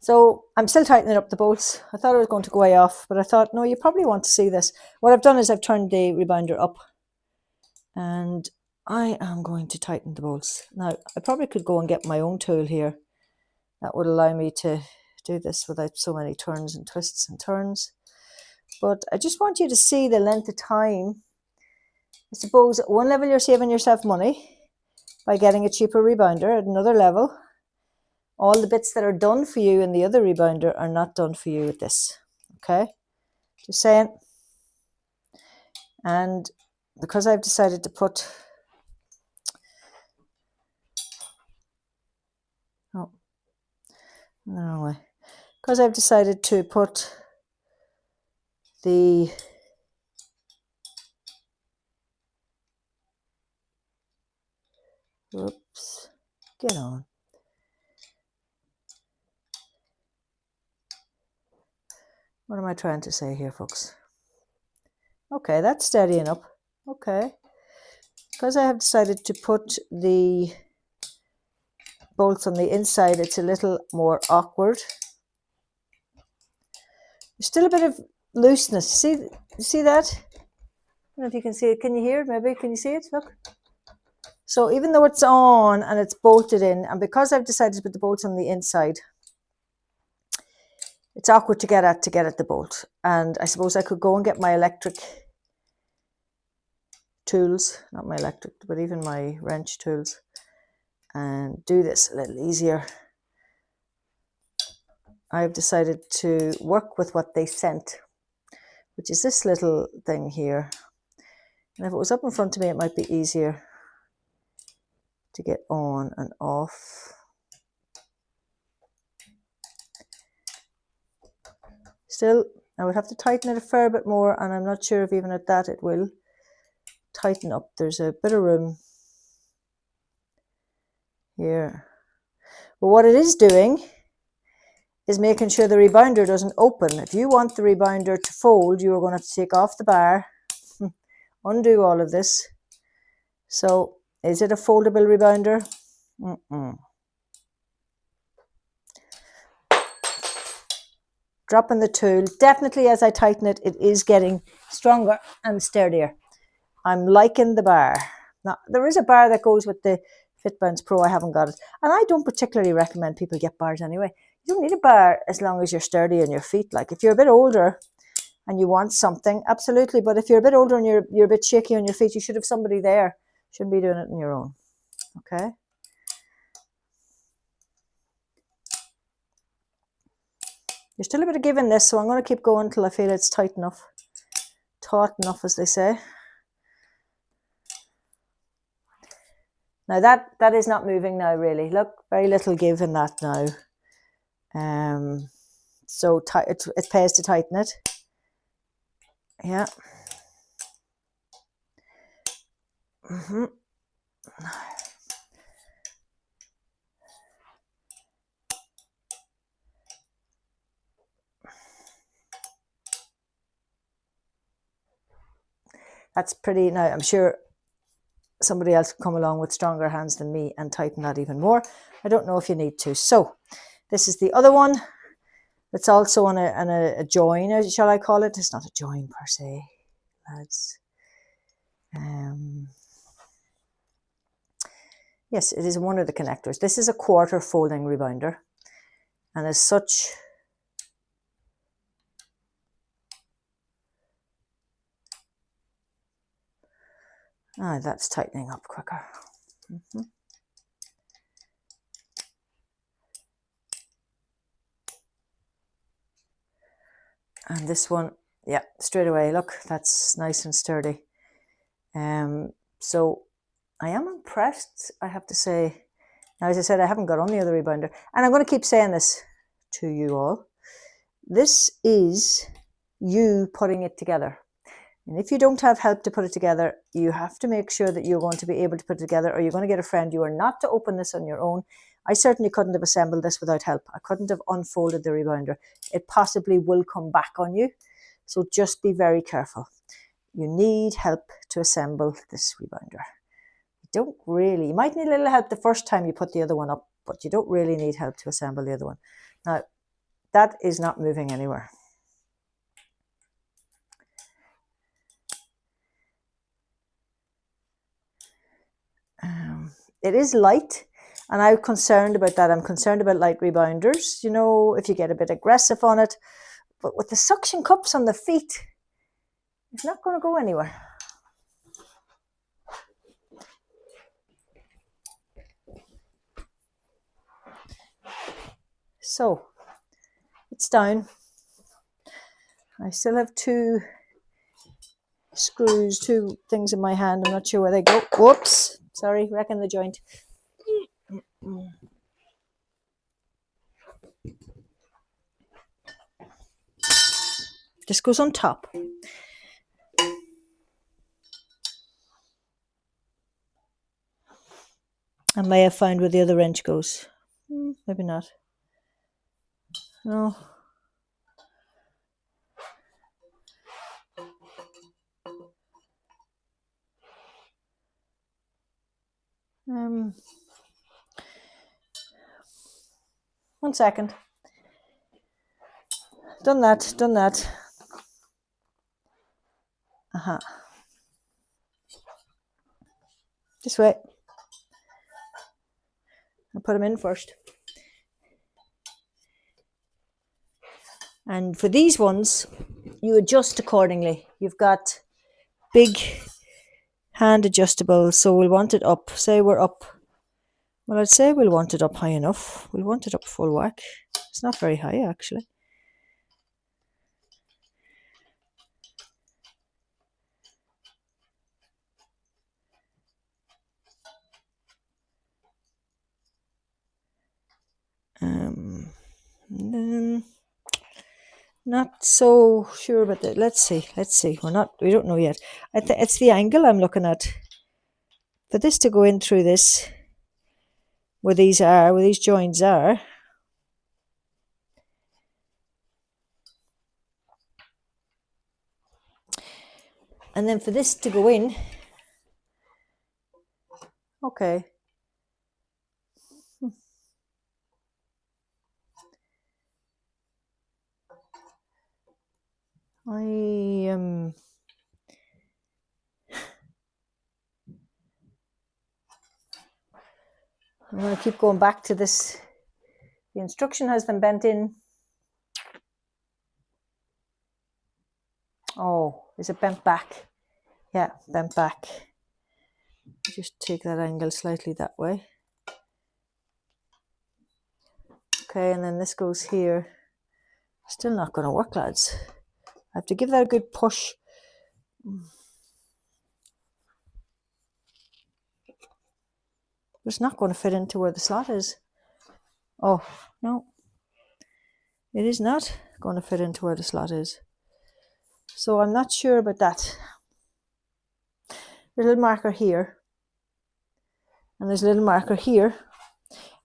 So I'm still tightening up the bolts. I thought it was going to go way off, but I thought, no, you probably want to see this. What I've done is I've turned the rebounder up, and I am going to tighten the bolts. Now, I probably could go and get my own tool here. That would allow me to do this without so many turns and twists and turns. But I just want you to see the length of time. I suppose at one level you're saving yourself money by getting a cheaper rebounder. At another level, all the bits that are done for you in the other rebounder are not done for you with this. Okay? Just saying. And because I've decided to put... Oh, no way. Because I've decided to put the... Oops. Get on. What am I trying to say here, folks? Okay, that's steadying up. Okay. Because I have decided to put the bolts on the inside, it's a little more awkward. There's still a bit of looseness. See that? I don't know if you can see it. Can you hear it? Maybe. Can you see it? Look. So even though it's on and it's bolted in, and because I've decided to put the bolts on the inside, it's awkward to get at the bolt. And I suppose I could go and get my electric tools, not my electric, but even my wrench tools, and do this a little easier. I've decided to work with what they sent, which is this little thing here. And if it was up in front of me, it might be easier to get on and off. Still, I would have to tighten it a fair bit more, and I'm not sure if even at that it will tighten up. There's a bit of room here. But what it is doing is making sure the rebounder doesn't open. If you want the rebounder to fold, you are going to have to take off the bar, undo all of this. So, is it a foldable rebounder? Dropping the tool. Definitely as I tighten it, it is getting stronger and sturdier. I'm liking the bar. Now, there is a bar that goes with the FitBounce Pro. I haven't got it. And I don't particularly recommend people get bars anyway. You don't need a bar as long as you're sturdy on your feet. Like if you're a bit older and you want something, absolutely. But if you're a bit older and you're a bit shaky on your feet, you should have somebody there. You shouldn't be doing it on your own. Okay? There's still a bit of give in this, so I'm going to keep going until I feel it's tight enough. Taut enough, as they say. Now that is not moving now, really. Look, very little give in that now. So it pays to tighten it. Yeah. That's pretty. Now, I'm sure somebody else will come along with stronger hands than me and tighten that even more. I don't know if you need to. So, this is the other one. It's also on a join, shall I call it? It's not a join per se, lads. Yes, it is one of the connectors. This is a quarter folding rebounder. And as such, that's tightening up quicker. And this one, yeah, straight away, look, that's nice and sturdy. So I am impressed, I have to say. Now, as I said, I haven't got on the other rebounder. And I'm going to keep saying this to you all. This is you putting it together. And if you don't have help to put it together, you have to make sure that you're going to be able to put it together, or you're going to get a friend. You are not to open this on your own. I certainly couldn't have assembled this without help. I couldn't have unfolded the rebounder. It possibly will come back on you. So just be very careful. You need help to assemble this rebounder. You might need a little help the first time you put the other one up, but you don't really need help to assemble the other one. Now, That is not moving anywhere. It is light, and I'm concerned about that. I'm concerned about light rebounders, you know, if you get a bit aggressive on it. But with the suction cups on the feet, it's not going to go anywhere. So, it's down. I still have two screws, two things in my hand. I'm not sure where they go. Whoops, sorry, wrecking the joint. This goes on top. I may have found where the other wrench goes. Maybe not. No. One second. Done that, done that. This way. I'll put them in first. And for these ones, you adjust accordingly. You've got big hand adjustable, so we'll want it up. Say we're up. Well, I'd say we'll want it up high enough. We'll want it up full whack. It's not very high, actually. Not so sure about that. Let's see. We don't know yet. It's the angle I'm looking at. For this to go in through this, where these joints are. And then for this to go in, okay. I'm going to keep going back to this. The instruction has them bent in. Oh, is it bent back? Yeah, bent back. Just take that angle slightly that way. Okay, and then this goes here. Still not going to work, lads. I have to give that a good push. It's not going to fit into where the slot is. Oh, no. It is not going to fit into where the slot is. So I'm not sure about that. There's a little marker here. And there's a little marker here.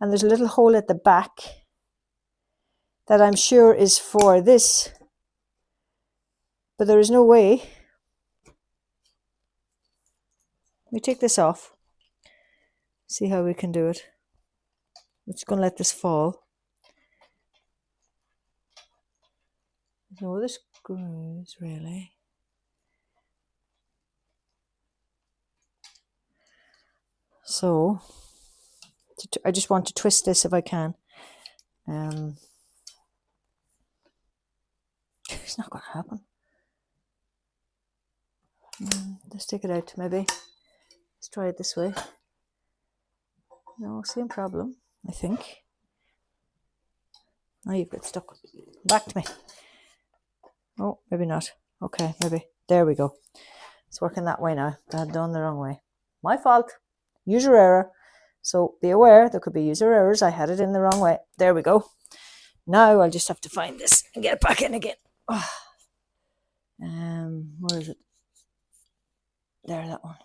And there's a little hole at the back that I'm sure is for this. But there is no way. We take this off. See how we can do it. We're just going to let this fall. No other screws, really. So, I just want to twist this if I can. It's not going to happen. Let's take it out, maybe. Let's try it this way. No, same problem, I think. Now you've got stuck. Back to me. Oh, maybe not. Okay, maybe. There we go. It's working that way now. I had done the wrong way. My fault. User error. So be aware, there could be user errors. I had it in the wrong way. There we go. Now I'll just have to find this and get it back in again. Oh. Where is it? There, that one.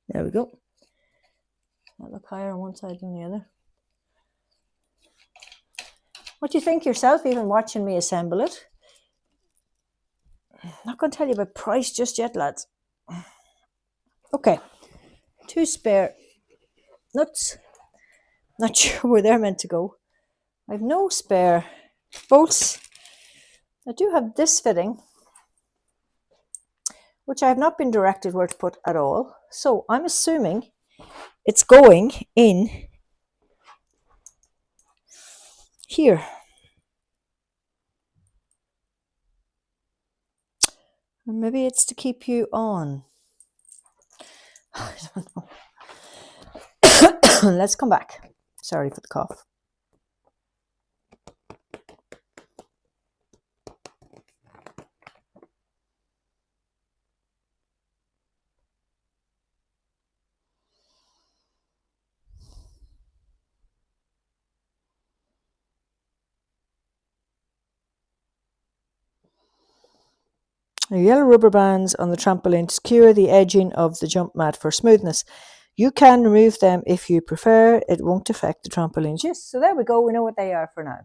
There we go. That look higher on one side than the other. What do you think yourself, even watching me assemble it? I'm not going to tell you about price just yet, lads. Okay, 2 spare nuts. Not sure where they're meant to go. I have no spare bolts. I do have this fitting, which I have not been directed where to put at all. So I'm assuming it's going in here. Or maybe it's to keep you on. I don't know. Let's come back. Sorry for the cough. Yellow rubber bands on the trampoline to secure the edging of the jump mat for smoothness. You can remove them if you prefer. It won't affect the trampolines. Yes, so there we go. We know what they are for now.